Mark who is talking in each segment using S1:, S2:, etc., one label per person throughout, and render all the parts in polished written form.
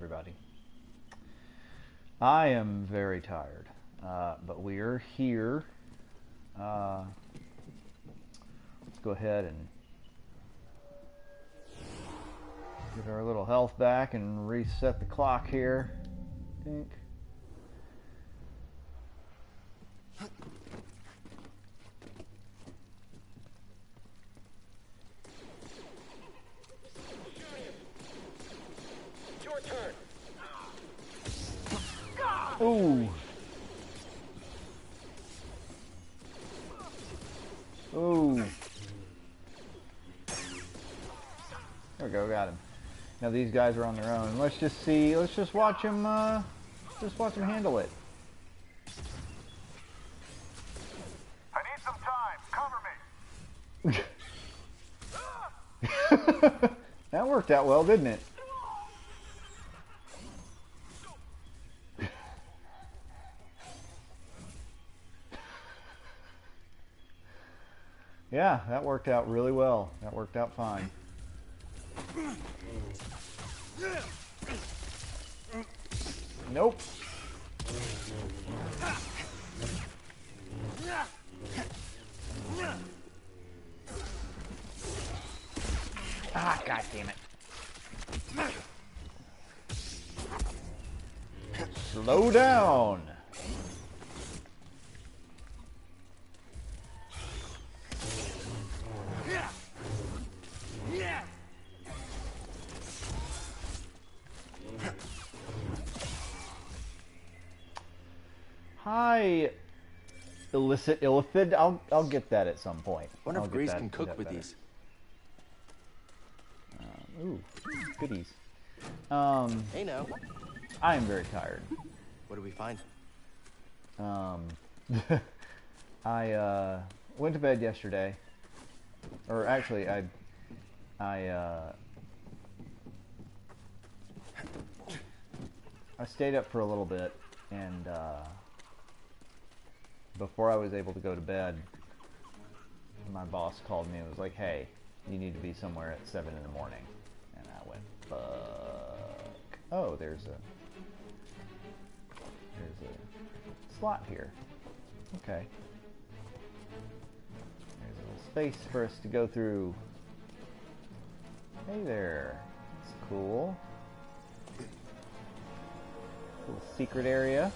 S1: everybody. I am very tired, but we are here. Let's go ahead and get our little health back and reset the clock here, I think. Ooh. Ooh. There we go, got him. Now these guys are on their own. Let's just see, let's just watch them, handle it.
S2: I need some time. Cover me.
S1: That worked out well, didn't it? Yeah, that worked out really well. That worked out fine. Nope. Ah, god damn it. Slow down. Hi, illicit illithid. I'll get that at some point.
S3: Wonder if Grease can cook with these.
S1: Ooh, goodies.
S3: Hey now.
S1: I am very tired.
S3: What do we find?
S1: I went to bed yesterday, or actually I stayed up for a little bit, and before I was able to go to bed, my boss called me and was like, hey, you need to be somewhere at 7 in the morning. And I went, fuck. Oh, there's a slot here. Okay. There's a little space for us to go through. Hey there. That's cool. Little secret area.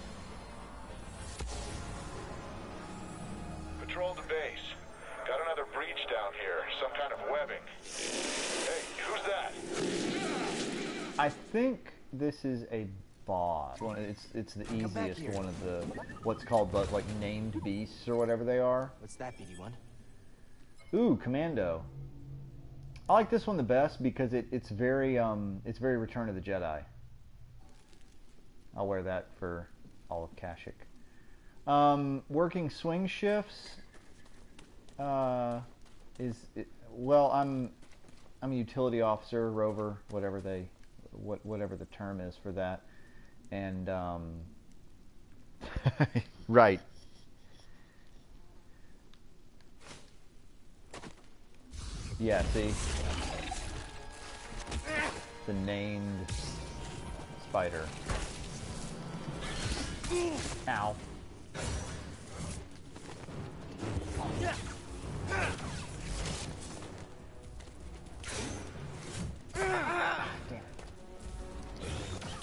S2: Patrol the base. Got another breach down here. Some kind of webbing. Hey, who's that?
S1: I think this is a boss. It's the easiest one of the what's called the like named beasts or whatever they are.
S3: What's that, BD1?
S1: Ooh, Commando. I like this one the best because it's very Return of the Jedi. I'll wear that for all of Kashyyyk. Working swing shifts well, I'm a utility officer, rover, whatever the term is for that, and right. Yeah, see, the named spider. Ow. Damn.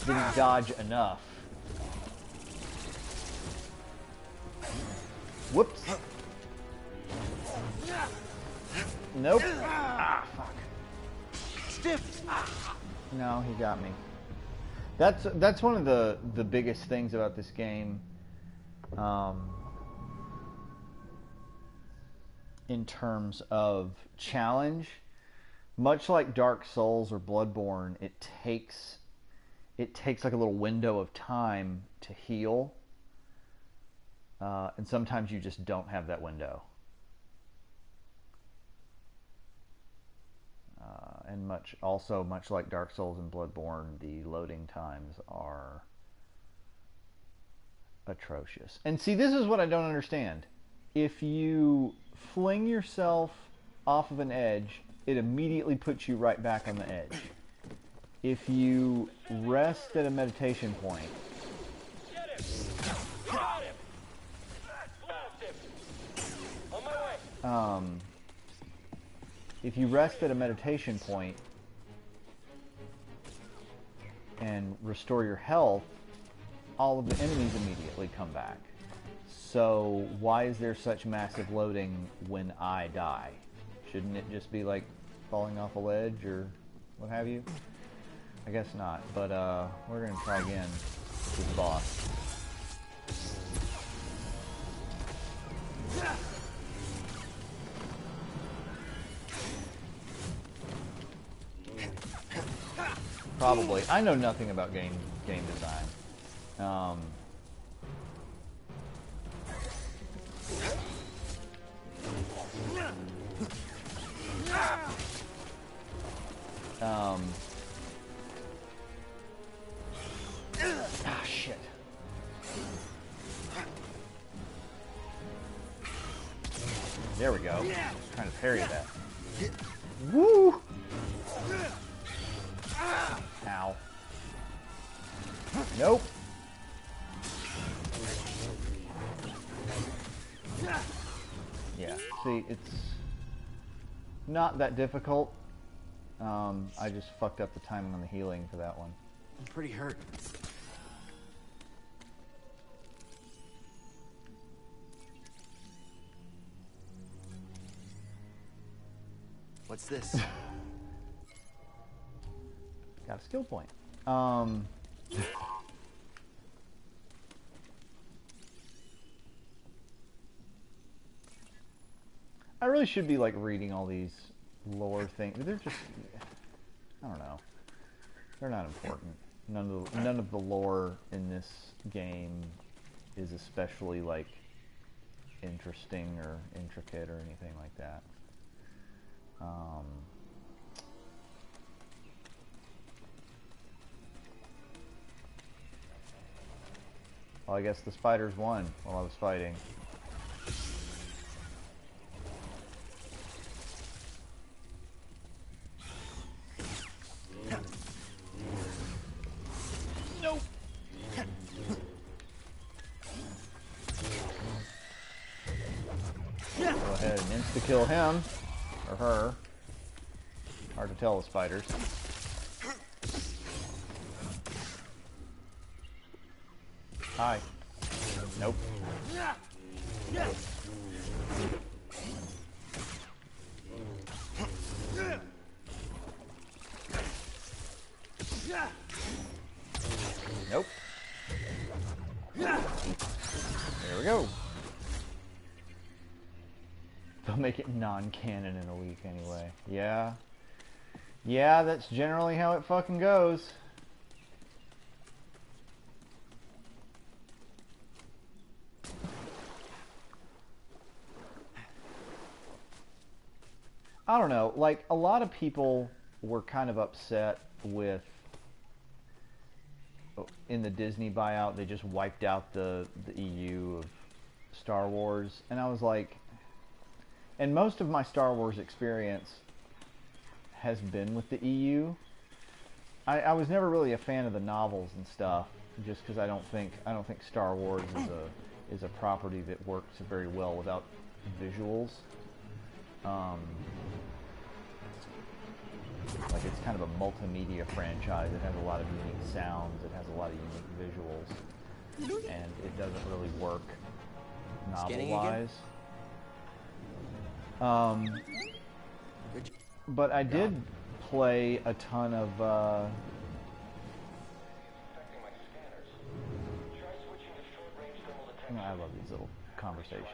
S1: Didn't dodge enough. Whoops. Nope. Ah, fuck.
S3: Stiff.
S1: No, he got me. That's one of the biggest things about this game. In terms of challenge, much like Dark Souls or Bloodborne, it takes like a little window of time to heal, and sometimes you just don't have that window. And much like Dark Souls and Bloodborne, the loading times are atrocious. And see, this is what I don't understand. If you fling yourself off of an edge, it immediately puts you right back on the edge. if you rest at a meditation point,
S2: Get him! Got him! Lost him! On my way!
S1: if you rest at a meditation point and restore your health, all of the enemies immediately come back. So why is there such massive loading when I die? Shouldn't it just be like falling off a ledge or what have you? I guess not, but we're gonna try again with the boss. Probably. I know nothing about game design. Shit. There we go. Trying to parry that. Woo! Ow. Nope. Yeah, see, it's not that difficult. I just fucked up the timing on the healing for that one.
S3: I'm pretty hurt. What's this?
S1: Got a skill point. I really should be like reading all these lore things. They're just, I don't know. They're not important. None of the lore in this game is especially like interesting or intricate or anything like that. Well, I guess the spiders won while I was fighting. Nope. Go ahead and insta-kill him. Or her. Hard to tell with spiders. Hi. Nope. Nope. There we go. They'll make it non-canon in a week anyway. Yeah. Yeah, that's generally how it fucking goes. I don't know, like, a lot of people were kind of upset with, in the Disney buyout, they just wiped out the EU of Star Wars, and I was like, and most of my Star Wars experience has been with the EU. I was never really a fan of the novels and stuff, just because I don't think Star Wars is a property that works very well without visuals. Like, it's kind of a multimedia franchise. It has a lot of unique sounds. It has a lot of unique visuals, and it doesn't really work novel-wise. But I did play a ton of. I love these little conversations.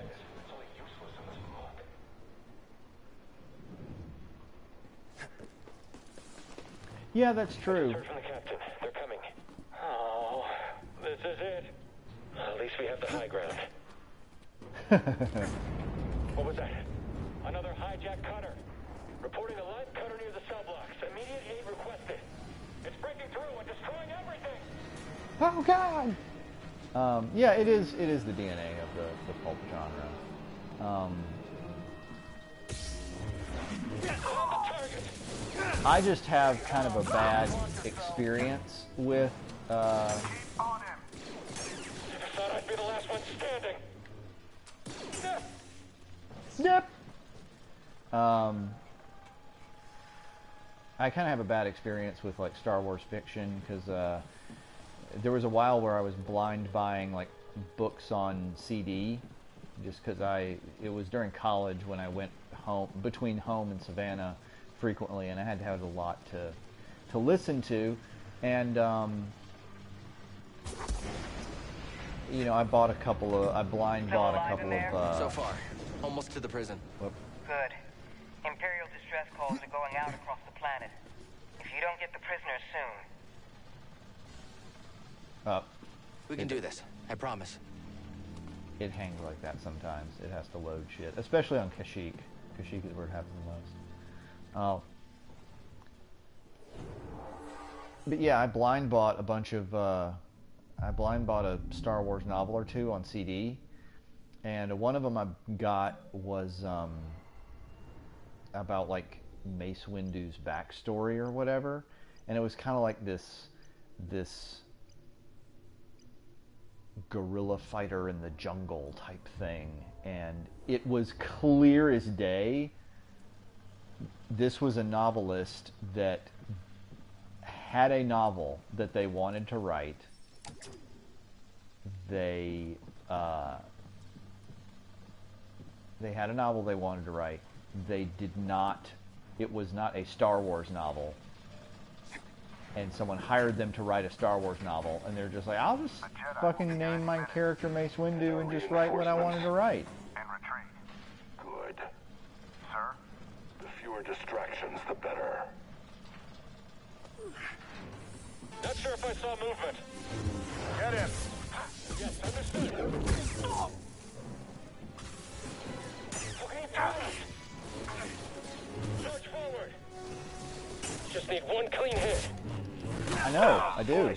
S1: Yeah, that's true.
S2: Heard from the captain. They're coming. Oh, this is it. At least we have the high ground. What was that? Another hijacked cutter. Reporting a live cutter near the cell blocks. Immediate aid requested. It's breaking through and destroying everything.
S1: Oh God. Yeah, it is the DNA of the pulp genre.
S2: On the target.
S1: I just have kind of a bad experience with.
S2: Thought I'd be the last one standing.
S1: Yep. I kind of have a bad experience with like Star Wars fiction because there was a while where I was blind buying like books on CD, just because it was during college when I went home between home and Savannah frequently, and I had to have a lot to listen to, and you know, I blind bought a couple of.
S3: So far, almost to the prison.
S1: Whoop.
S4: Good. Imperial distress calls are going out across the planet. If you don't get the prisoners soon...
S3: We can do this. I promise.
S1: It hangs like that sometimes. It has to load shit, especially on Kashyyyk. Kashyyyk is where it happens the most. Oh. But yeah, I blind bought a bunch of. I blind bought a Star Wars novel or two on CD, and one of them I got was about like Mace Windu's backstory or whatever, and it was kind of like this guerrilla fighter in the jungle type thing, and it was clear as day this was a novelist that had a novel that they wanted to write. They had a novel they wanted to write. They did not. It was not a Star Wars novel. And someone hired them to write a Star Wars novel, and they're just like, I'll just fucking name my character Mace Windu and just write what I wanted to write.
S5: And retreat.
S2: Good.
S5: Sir?
S2: The fewer distractions, the better. Not sure if I saw movement.
S5: Get him!
S2: Yes, understood. Okay, fast. Charge forward. Just need one clean hit.
S1: I know, I do.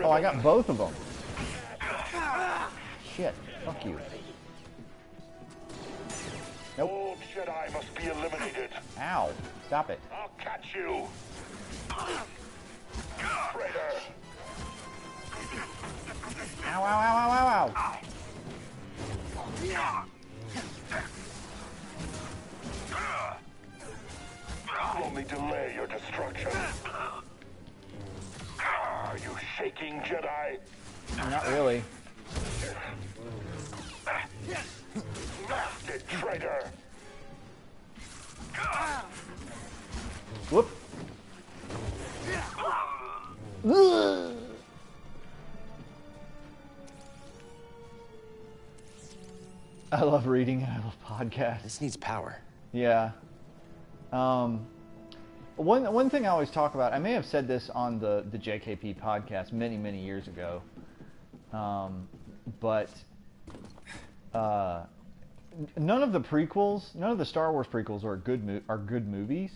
S1: Oh, I got both of them. Shit, fuck you. Nope.
S2: Old Jedi must be eliminated.
S1: Ow, stop it.
S2: I'll catch you. Traitor.
S1: Ow, ow, ow, ow, ow, ow.
S2: Only delay your destruction. Are you shaking, Jedi?
S1: Not really.
S2: Blasted traitor!
S1: Whoop. I love reading and I love podcasts.
S3: This needs power.
S1: Yeah. One thing I always talk about, I may have said this on the JKP podcast many years ago, but none of the prequels, none of the Star Wars prequels are good movies.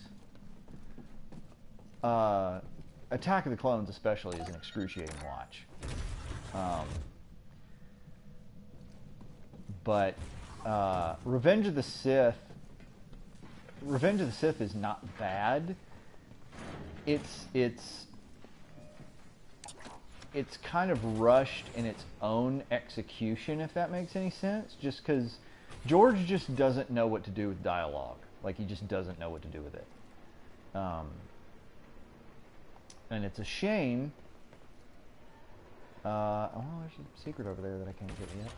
S1: Attack of the Clones especially is an excruciating watch. But Revenge of the Sith is not bad. It's kind of rushed in its own execution, if that makes any sense. Just because George just doesn't know what to do with dialogue. Like, he just doesn't know what to do with it. And it's a shame. Oh, there's a secret over there that I can't get yet.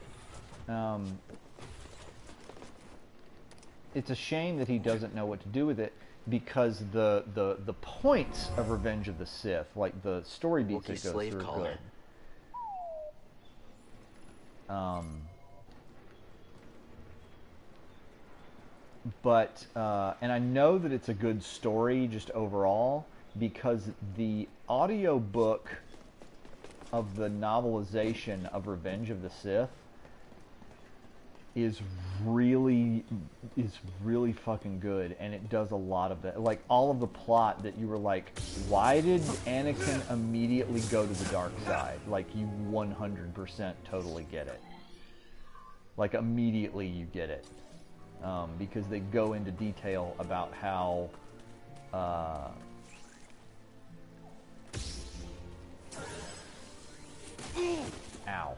S1: It's a shame that he doesn't know what to do with it, because the points of Revenge of the Sith, like the story beats it goes through, are good. But and I know that it's a good story just overall, because the audio book of the novelization of Revenge of the Sith is really fucking good, and it does a lot of it. Like, all of the plot that you were like, why did Anakin immediately go to the dark side? Like, you 100% totally get it. Like, immediately you get it. Because they go into detail about how Ow.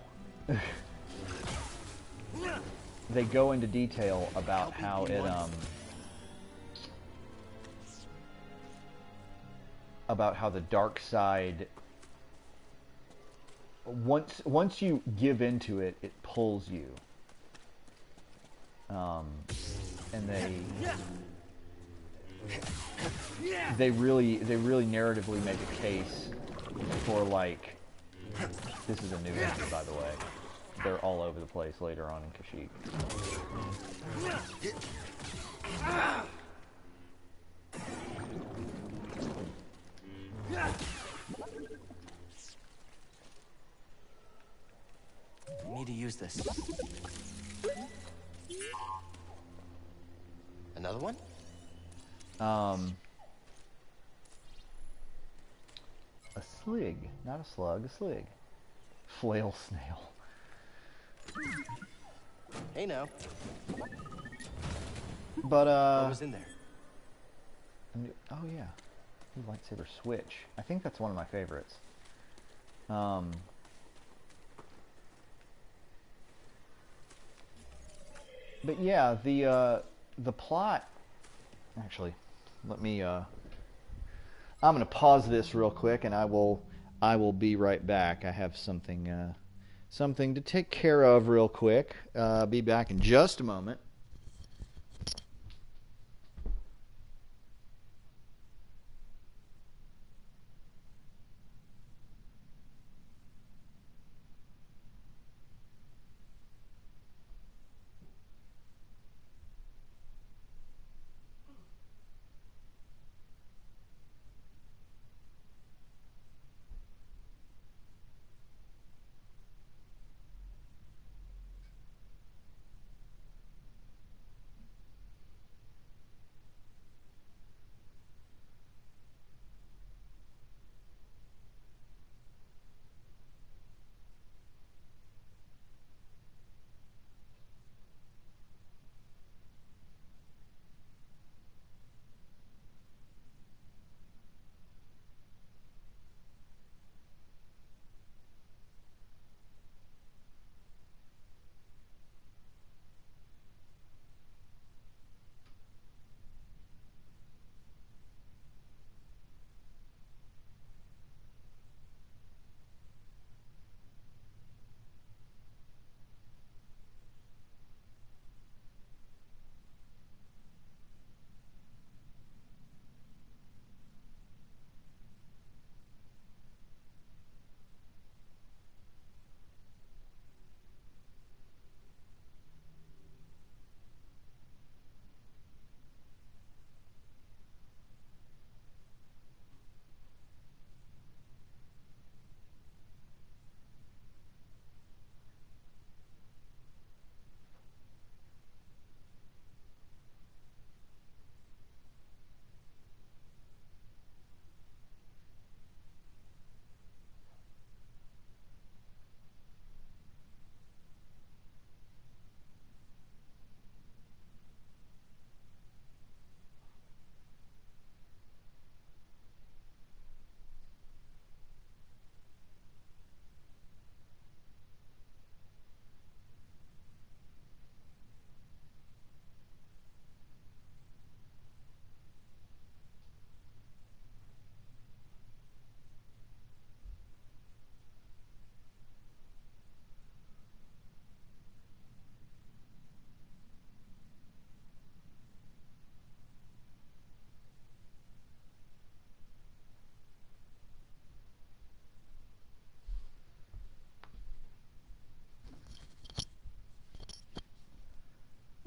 S1: They go into detail about how it about how the dark side, once you give into it, it pulls you. And they really narratively make a case for, like, this is a new one, by the way. They're all over the place later on in Kashyyyk.
S3: I need to use this. Another one?
S1: A slig, not a slug, a slig. Flail snail.
S3: Hey now.
S1: But
S3: What was in there?
S1: oh yeah, new lightsaber switch. I think that's one of my favorites. But yeah, the plot. Actually, let me. I'm gonna pause this real quick, and I will be right back. I have something to take care of real quick. Be back in just a moment.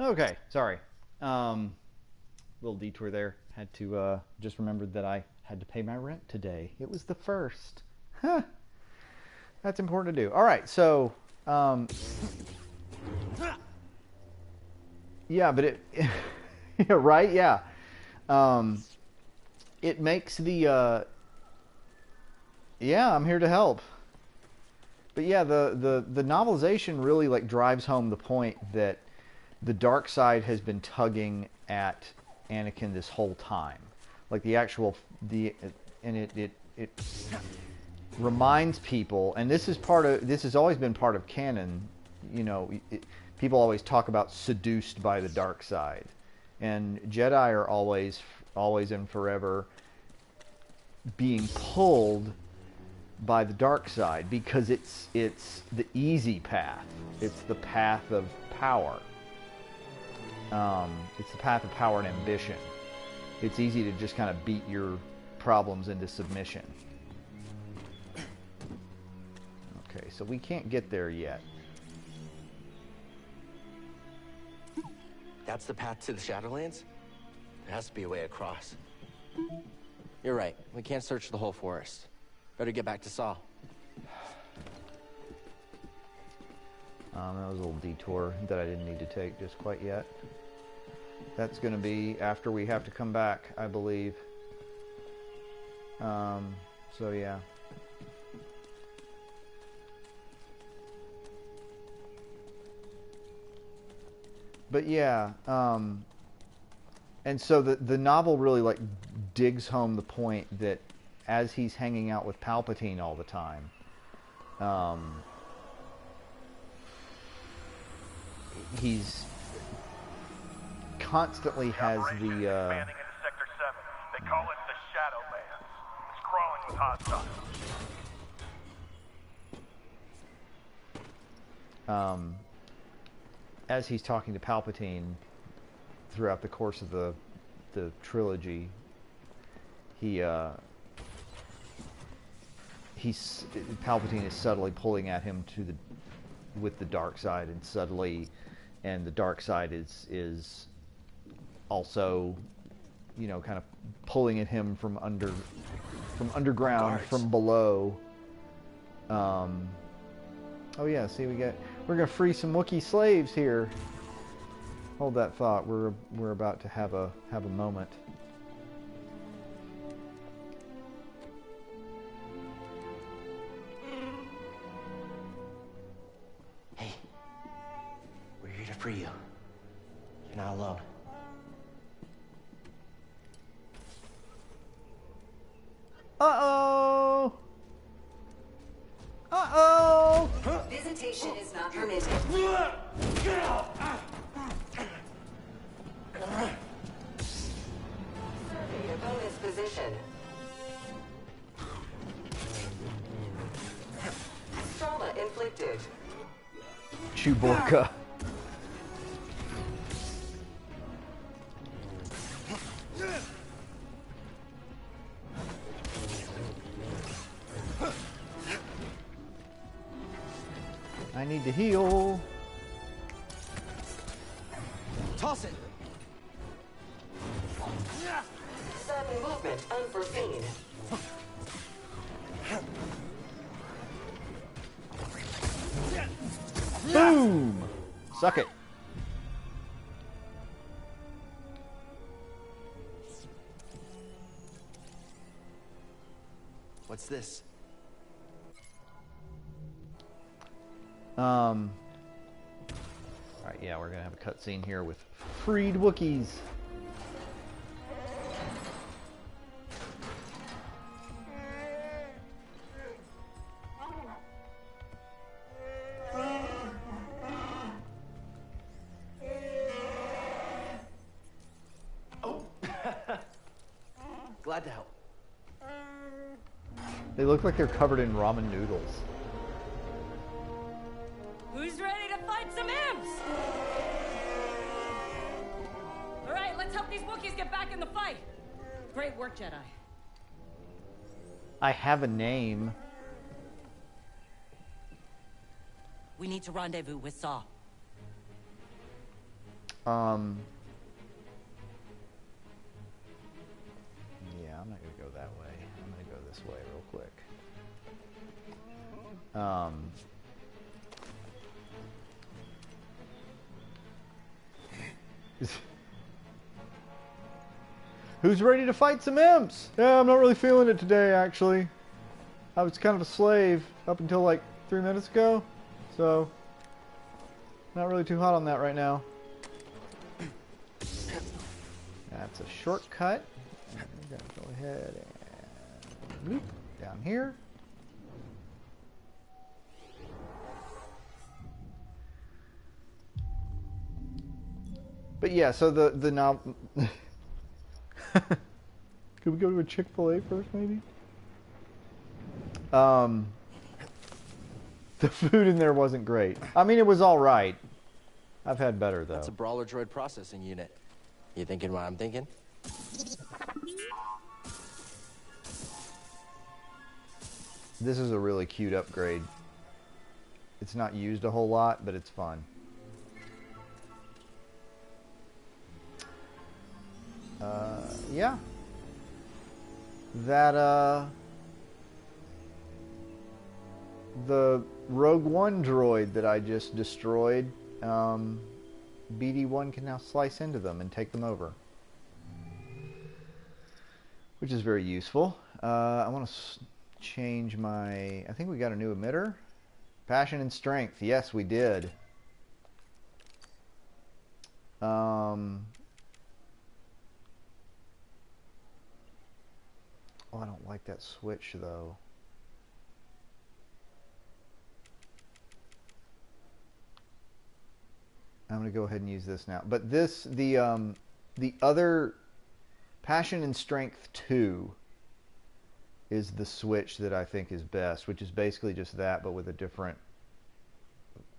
S1: Okay, sorry. Little detour there. Had to just remembered that I had to pay my rent today. It was the 1st. Huh. That's important to do. All right, so yeah, but it yeah, right? Yeah. It makes the yeah, I'm here to help. But yeah, the novelization really, like, drives home the point that the dark side has been tugging at Anakin this whole time. like the actual and it reminds people, and this has always been part of canon. You know, people always talk about seduced by the dark side, and Jedi are always and forever being pulled by the dark side because it's the easy path. It's the path of power. It's the path of power and ambition. It's easy to just kind of beat your problems into submission. Okay, so we can't get there yet.
S3: That's the path to the Shadowlands? There has to be a way across. You're right. We can't search the whole forest. Better get back to Saw.
S1: That was a little detour that I didn't need to take just quite yet. That's going to be after we have to come back, I believe. So yeah. But yeah, and so the novel really like digs home the point that as he's hanging out with Palpatine all the time, he's constantly has
S5: Operation is expanding into Sector 7. They call it the Shadowlands. It's crawling with hostiles.
S1: As he's talking to Palpatine throughout the course of the trilogy, Palpatine is subtly pulling at him with the dark side, and the dark side is also, you know, kind of pulling at him from underground,
S3: Guards.
S1: from below. Oh yeah, see, we're gonna free some Wookiee slaves here. Hold that thought. We're about to have a moment.
S3: Hey, we're here to free you. You're not alone.
S1: Uh-oh! Uh-oh!
S6: Visitation is not permitted. Survey opponent's position. Trauma inflicted.
S1: Chewbacca. I need to heal.
S3: Toss it!
S6: Sudden movement unforeseen.
S1: Boom! Suck it.
S3: What's this?
S1: Alright, yeah, we're gonna have a cutscene here with freed Wookiees.
S3: Glad to help.
S1: They look like they're covered in ramen noodles.
S7: Who's ready to fight some imps? All right, let's help these Wookiees get back in the fight. Great work, Jedi.
S1: I have a name.
S7: We need to rendezvous with Saw.
S1: Yeah, I'm not gonna go that way. I'm gonna go this way real quick. Who's ready to fight some imps? Yeah, I'm not really feeling it today, actually. I was kind of a slave up until like 3 minutes ago, so not really too hot on that right now. That's a shortcut. We're going to go ahead and loop down here. But yeah, so the novel. Could we go to a Chick-fil-A first, maybe? The food in there wasn't great. I mean, it was all right. I've had better, though.
S3: That's a brawler droid processing unit. You thinking what I'm thinking?
S1: This is a really cute upgrade. It's not used a whole lot, but it's fun. Yeah. That, the Rogue One droid that I just destroyed, BD-1 can now slice into them and take them over. Which is very useful. I want to change my... I think we got a new emitter. Passion and Strength. Yes, we did. Oh, I don't like that switch, though. I'm going to go ahead and use this now. But this, the other Passion and Strength 2 is the switch that I think is best, which is basically just that, but with a different,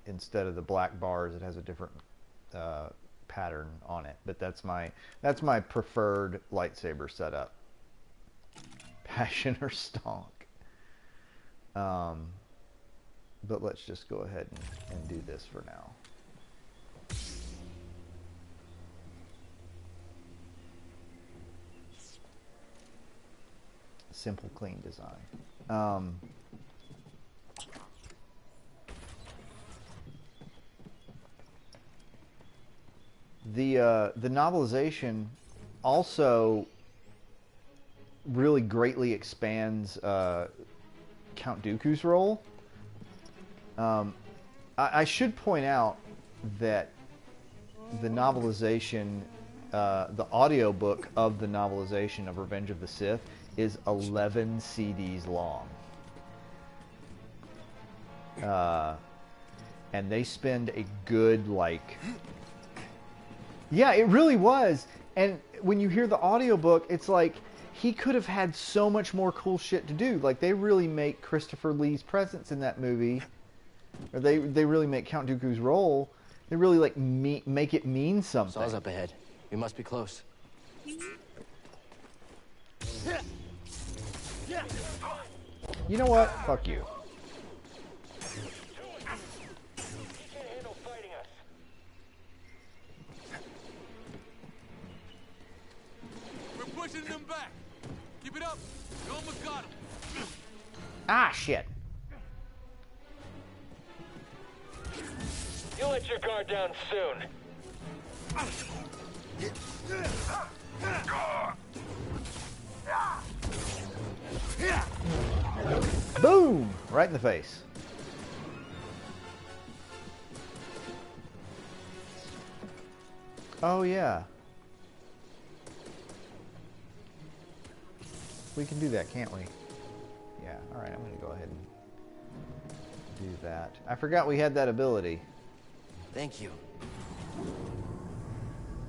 S1: instead of the black bars, it has a different pattern on it. But that's my preferred lightsaber setup. Passion or Stonk. But let's just go ahead and do this for now. Simple, clean design. The novelization also really greatly expands Count Dooku's role. I should point out that the novelization, the audiobook of the novelization of Revenge of the Sith is 11 CDs long. And they spend a good, like... Yeah, it really was. And when you hear the audiobook, it's like... He could have had so much more cool shit to do. Like, they really make Christopher Lee's presence in that movie, or they really make Count Dooku's role, they really, like, make it mean something.
S3: Saw's up ahead. We must be close.
S1: You know what? Fuck you.
S8: We're pushing them back. Keep it up. You almost got him.
S1: Ah, shit.
S2: You'll let your guard down soon.
S1: Boom! Right in the face. Oh, yeah. We can do that, can't we? Yeah, alright, I'm going to go ahead and do that. I forgot we had that ability.
S3: Thank you.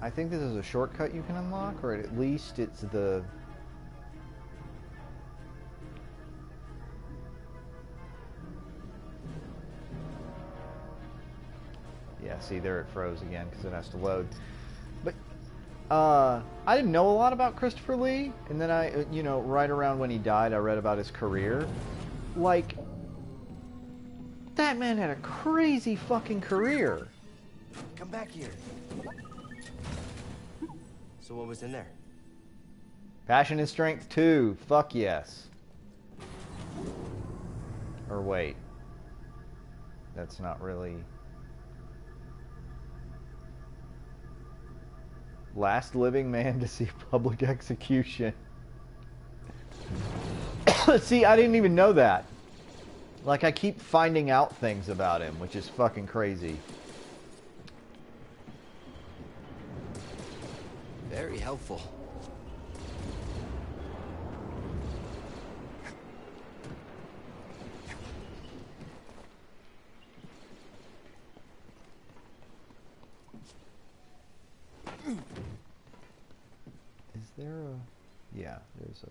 S1: I think this is a shortcut you can unlock, or at least it's the... Yeah, see, there it froze again because it has to load. But I didn't know a lot about Christopher Lee, and then I, you know, right around when he died, I read about his career. Like, that man had a crazy fucking career.
S3: Come back here. So what was in there?
S1: Passion and Strength 2. Fuck yes. Or wait. That's not really... Last living man to see public execution. See, I didn't even know that. Like, I keep finding out things about him, which is fucking crazy.
S3: Very helpful.
S1: There's a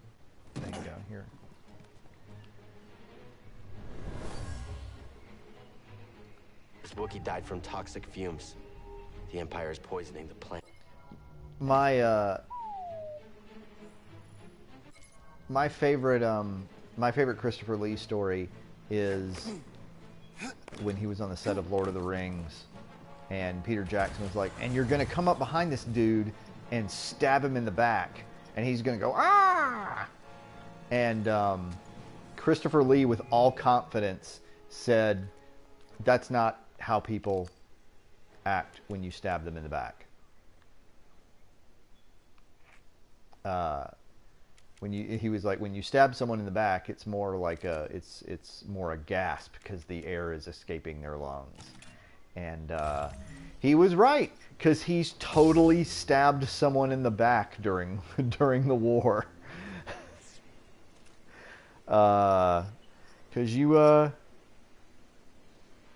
S1: thing down here.
S3: This Wookiee died from toxic fumes. The Empire is poisoning the planet.
S1: My favorite Christopher Lee story is when he was on the set of Lord of the Rings, and Peter Jackson was like, "And you're gonna come up behind this dude and stab him in the back, and he's gonna go ah!" And Christopher Lee, with all confidence, said, "That's not how people act when you stab them in the back. He was like, when you stab someone in the back, it's more like it's more a gasp because the air is escaping their lungs." And he was right, because he's totally stabbed someone in the back during the war. Because you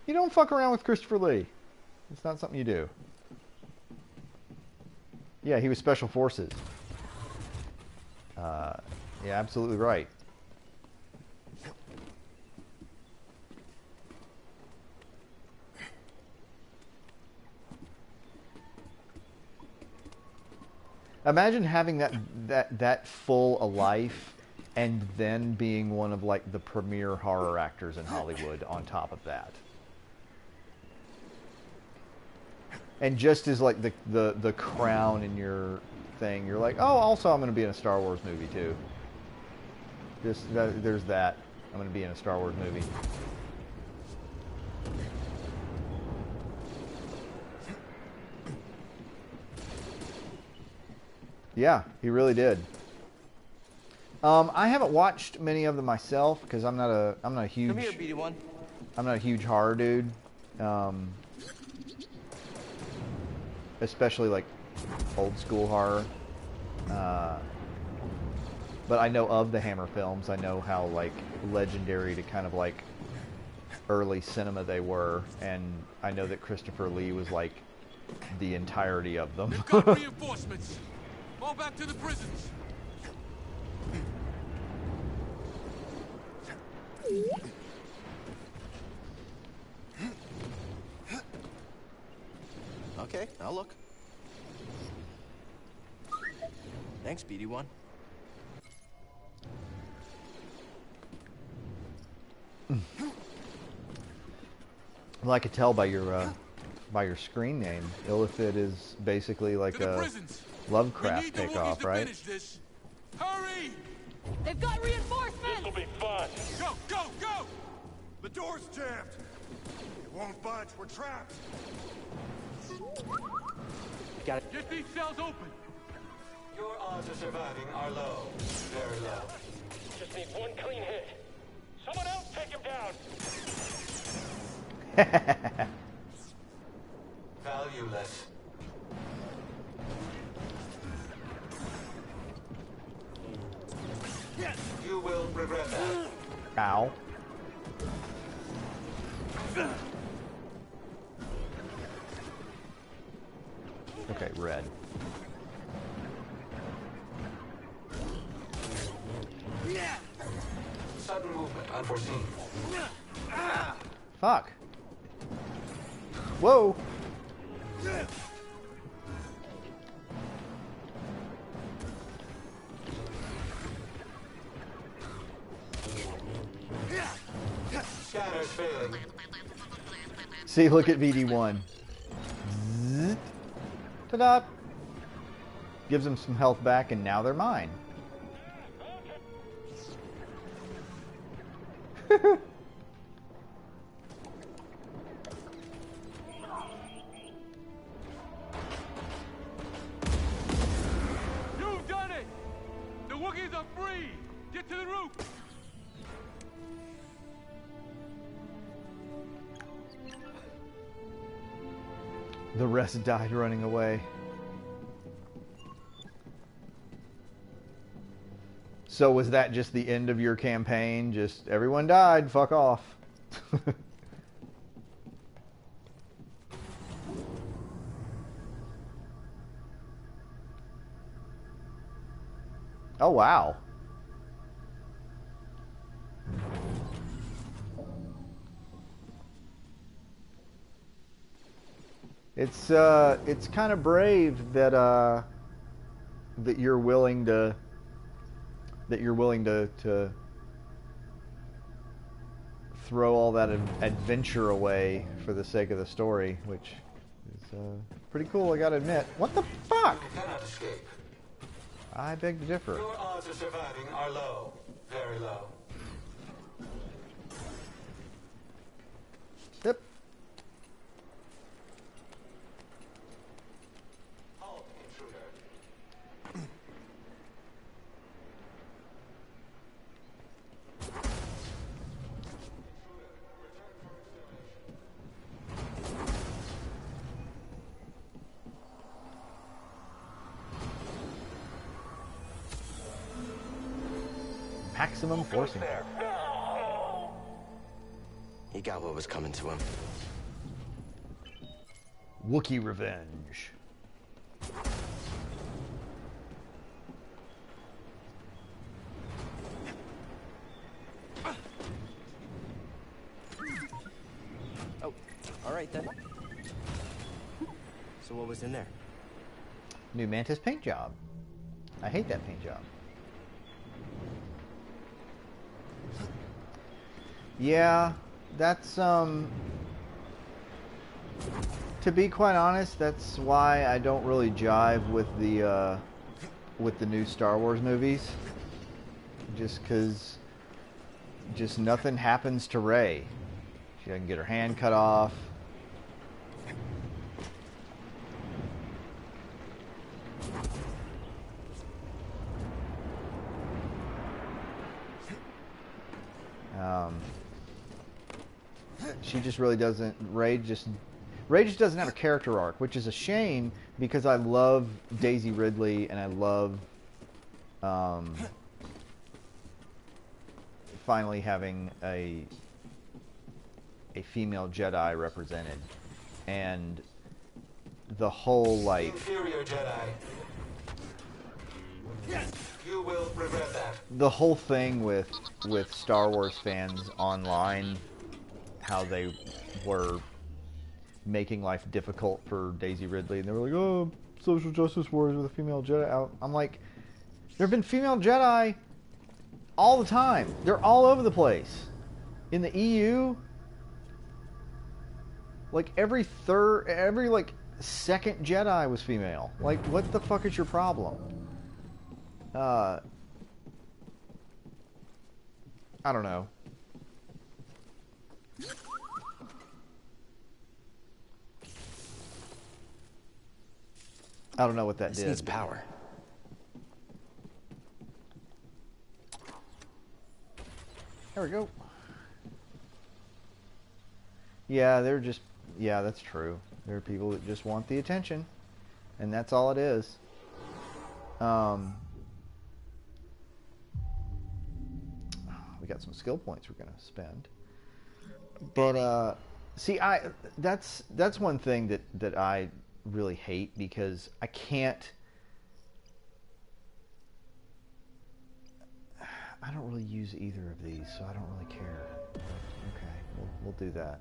S1: don't fuck around with Christopher Lee. It's not something you do. Yeah, he was Special Forces. Yeah, absolutely right. Imagine having that full a life, and then being one of like the premier horror actors in Hollywood on top of that. And just as like the crown in your thing, you're like, oh, also I'm going to be in a Star Wars movie too. There's that. I'm going to be in a Star Wars movie. Yeah, he really did. I haven't watched many of them myself because I'm not a huge.
S3: Come here, BD1.
S1: I'm not a huge horror dude. Especially like old school horror. But I know of the Hammer films. I know how like legendary to kind of like early cinema they were, and I know that Christopher Lee was like the entirety of them.
S8: They've got reinforcements. Fall back to the prisons.
S3: Okay, I'll look. Thanks, BD1.
S1: Well, I could tell by your screen name, Illithid is basically like a Lovecraft takeoff, right?
S8: Hurry!
S7: They've got reinforcements!
S2: This'll be fun.
S8: Go, go, go!
S5: The door's jammed. It won't budge. We're trapped.
S3: Got it.
S8: Get these cells open.
S9: Your odds of surviving are low. Very low.
S2: Just need one clean hit. Someone else take him down.
S9: Valueless. You will regret that.
S1: Ow. Okay, red.
S9: Sudden movement unforeseen.
S1: Fuck. Whoa.
S9: Scanners failing.
S1: See, look at VD1. Ta-da! Gives them some health back, and now they're mine.
S8: You've done it! The Wookiees are free! Get to the roof!
S1: The rest died running away. So was that just the end of your campaign? Just everyone died, fuck off. Oh wow. It's kind of brave that that you're willing to throw all that adventure away for the sake of the story, which is pretty cool, I gotta admit. What the fuck?
S9: You cannot escape.
S1: I beg to differ.
S9: Your odds of surviving are low. Very low.
S1: Yep.
S9: Halt, intruder.
S1: Maximum forcing.
S3: He got what was coming to him.
S1: Wookiee revenge.
S3: Oh, all right then. So what was in there?
S1: New Mantis paint job. I hate that paint job. Yeah, that's to be quite honest, that's why I don't really jive with the new Star Wars movies. Just because just nothing happens to Rey. She doesn't get her hand cut off. She just really doesn't. Rey just doesn't have a character arc, which is a shame because I love Daisy Ridley and I love finally having a female Jedi represented, and the whole like
S9: Inferior Jedi. You will regret that.
S1: the whole thing with Star Wars fans online, how they were making life difficult for Daisy Ridley, and they were like, "Oh, social justice wars with a female Jedi." I'm like, there have been female Jedi all the time. They're all over the place. In the EU, like every second Jedi was female. Like, what the fuck is your problem? I don't know. I don't know what that
S3: This
S1: did.
S3: needs power.
S1: There we go. Yeah, yeah, that's true. There are people that just want the attention, and that's all it is. We got some skill points we're gonna spend. But see, that's one thing that I really hate, because I don't really use either of these, so I don't really care. Okay, we'll do that.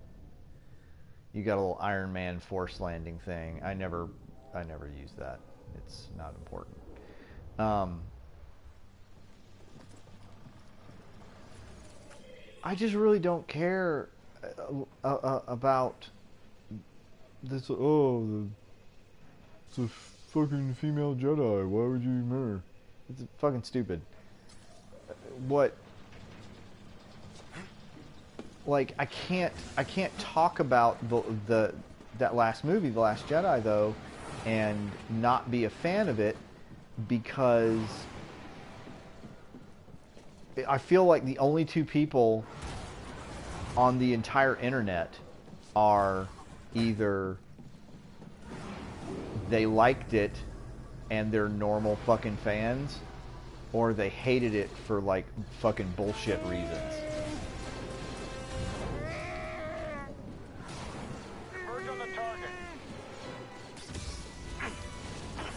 S1: You got a little Iron Man force landing thing. I never use that. It's not important. I just really don't care about this. Oh, it's a fucking female Jedi. Why would you marry? It's fucking stupid. What? Like, I can't talk about that last movie, The Last Jedi, though, and not be a fan of it, because I feel like the only two people on the entire internet are either they liked it and they're normal fucking fans, or they hated it for like fucking bullshit reasons.
S2: Converge on the target.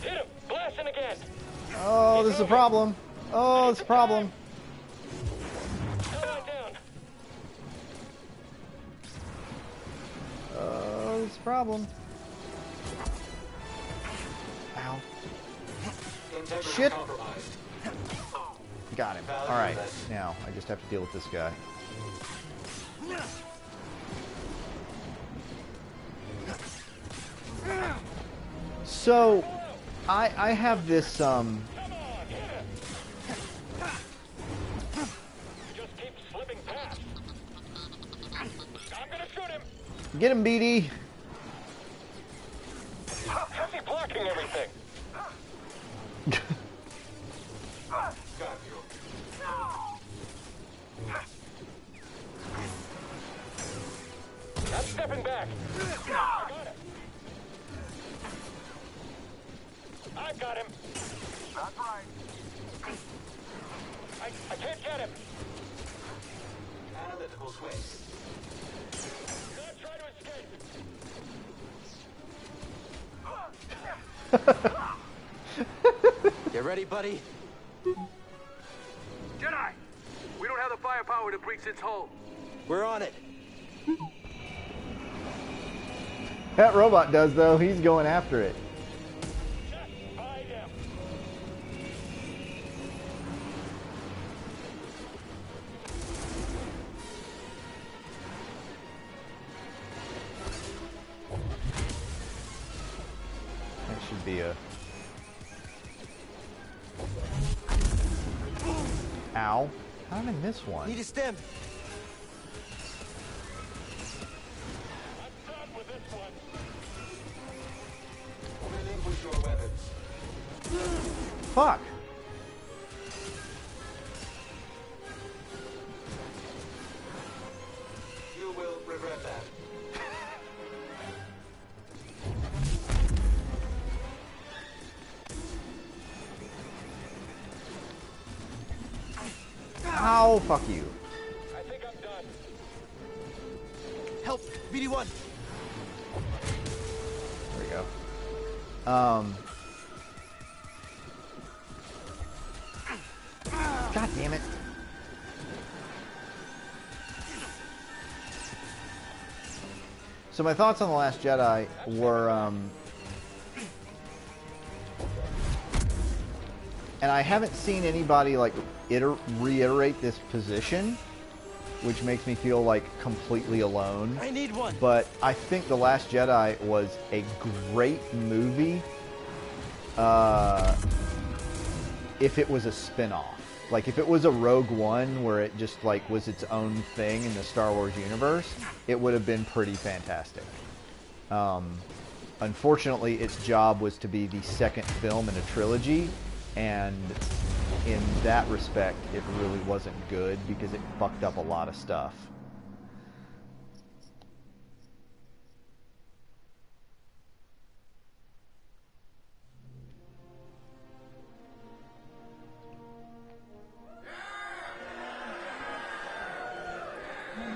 S2: Hit him! Blasting again!
S1: Oh, this is a problem. Oh, it's a problem.
S2: Ally down.
S1: Oh, this is a problem. Ow.
S9: Integrity
S1: Shit.
S9: compromised.
S1: Got him. Alright, now I just have to deal with this guy. So, I have this,
S2: Just keep slipping past. I'm gonna shoot him.
S1: Get him, BD!
S2: How's he blocking everything?
S9: Got you.
S2: I'm stepping back. I got him.
S5: That's right.
S2: I can't get him.
S9: Analytical swing.
S2: Not try to escape.
S3: Get ready, buddy.
S8: Jedi! We don't have the firepower to breach its hull.
S3: We're on it.
S1: That robot does, though. He's going after it.
S2: Just by him.
S1: That should be a... Ow. How did I miss one?
S3: Need a stem.
S2: I'm done with this one.
S9: Relinquish your weapons.
S1: Fuck!
S9: You will regret that.
S1: Ow, fuck you.
S2: I think I'm done.
S3: Help! BD1!
S1: There we go. God damn it. So my thoughts on The Last Jedi were, and I haven't seen anybody like reiterate this position, which makes me feel like completely alone.
S3: I need one.
S1: But I think The Last Jedi was a great movie if it was a spin-off. Like, if it was a Rogue One where it just, like, was its own thing in the Star Wars universe, it would have been pretty fantastic. Unfortunately, its job was to be the second film in a trilogy, and in that respect, it really wasn't good because it fucked up a lot of stuff.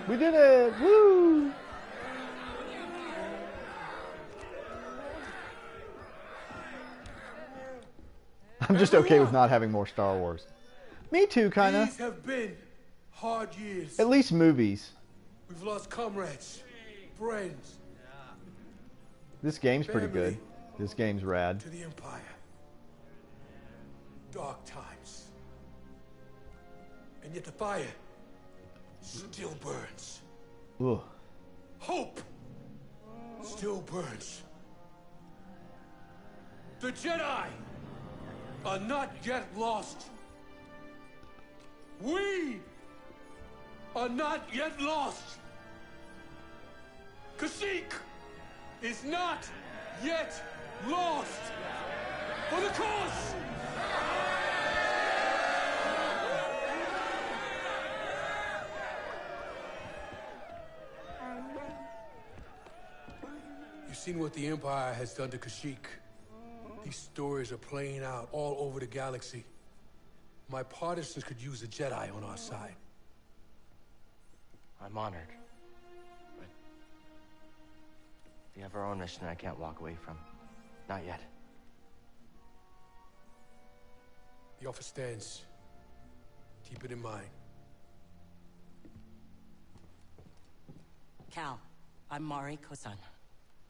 S1: We did it! Woo! I'm just okay with not having more Star Wars. Me too, kinda.
S8: These have been hard years.
S1: At least movies.
S8: We've lost comrades, friends.
S1: This game's pretty good. This game's rad.
S8: To the Empire. Dark times. And yet the fire still burns.
S1: Ugh.
S8: Hope still burns. The Jedi are not yet lost. We are not yet lost. Kashyyyk is not yet lost. For the cause! You've seen what the Empire has done to Kashyyyk. These stories are playing out all over the galaxy. My partisans could use a Jedi on our side.
S3: I'm honored. But we have our own mission I can't walk away from. Not yet.
S8: The offer stands. Keep it in mind.
S10: Cal, I'm Mari Kosan,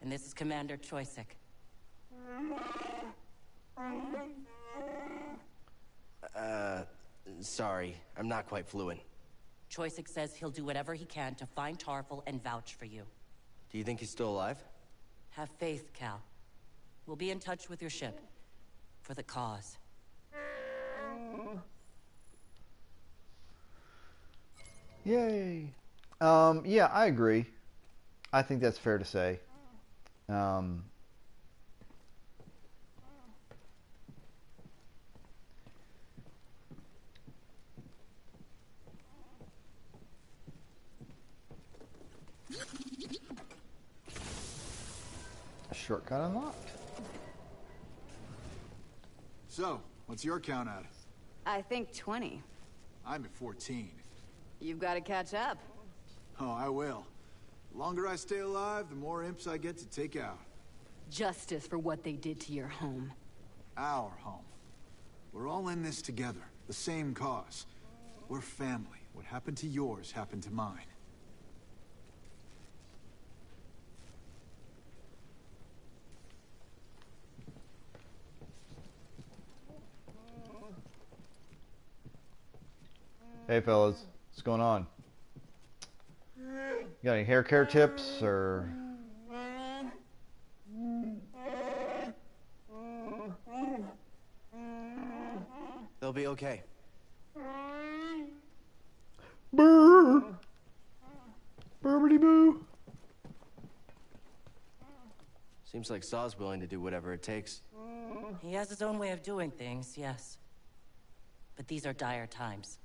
S10: and this is Commander Choisik.
S3: Sorry. I'm not quite fluent.
S10: Choysic says he'll do whatever he can to find Tarful and vouch for you.
S3: Do you think he's still alive?
S10: Have faith, Cal. We'll be in touch with your ship. For the cause.
S1: Yay. Yeah, I agree. I think that's fair to say. Shortcut unlocked.
S11: So, what's your count at?
S7: I think 20.
S11: I'm at 14.
S7: You've got to catch up.
S11: Oh, I will. The longer I stay alive, the more imps I get to take out.
S7: Justice for what they did to your home.
S11: Our home. We're all in this together. The same cause. We're family. What happened to yours happened to mine.
S1: Hey fellas, what's going on? Got any hair care tips or?
S3: They'll be okay.
S1: Brr! Burbity boo!
S3: Seems like Saw's willing to do whatever it takes.
S10: He has his own way of doing things, yes. But these are dire times.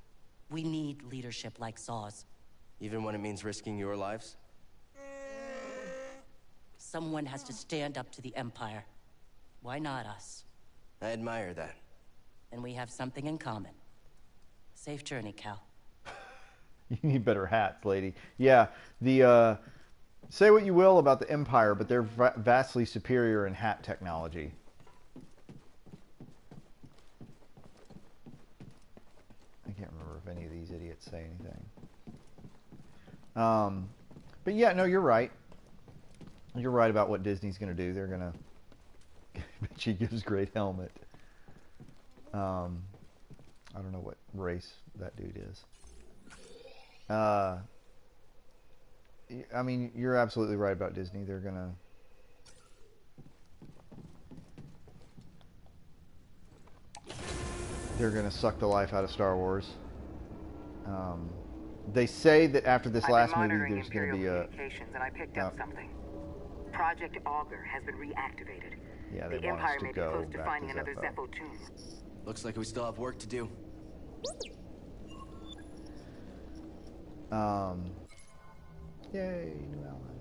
S10: We need leadership like Saw's.
S3: Even when it means risking your lives?
S10: Someone has to stand up to the Empire. Why not us?
S3: I admire that.
S10: And we have something in common. Safe journey, Cal.
S1: You need better hats, lady. Yeah, the say what you will about the Empire, but they're vastly superior in hat technology. I can't remember if any of these idiots say anything. But yeah, no, you're right. You're right about what Disney's going to do. They're going to... She gives great helmet. I don't know what race that dude is. I mean, you're absolutely right about Disney. They're going to suck the life out of Star Wars. They say that after this last movie, there's going to be a...
S4: And I picked up something. Project Augur has been reactivated.
S1: Yeah, they
S4: the
S1: want
S4: Empire
S1: us to
S4: may be
S1: go
S4: close to
S1: back
S4: finding
S1: to
S4: another
S1: Zepho.
S4: Zepho tomb.
S3: Looks like we still have work to do.
S1: Yay, new ally.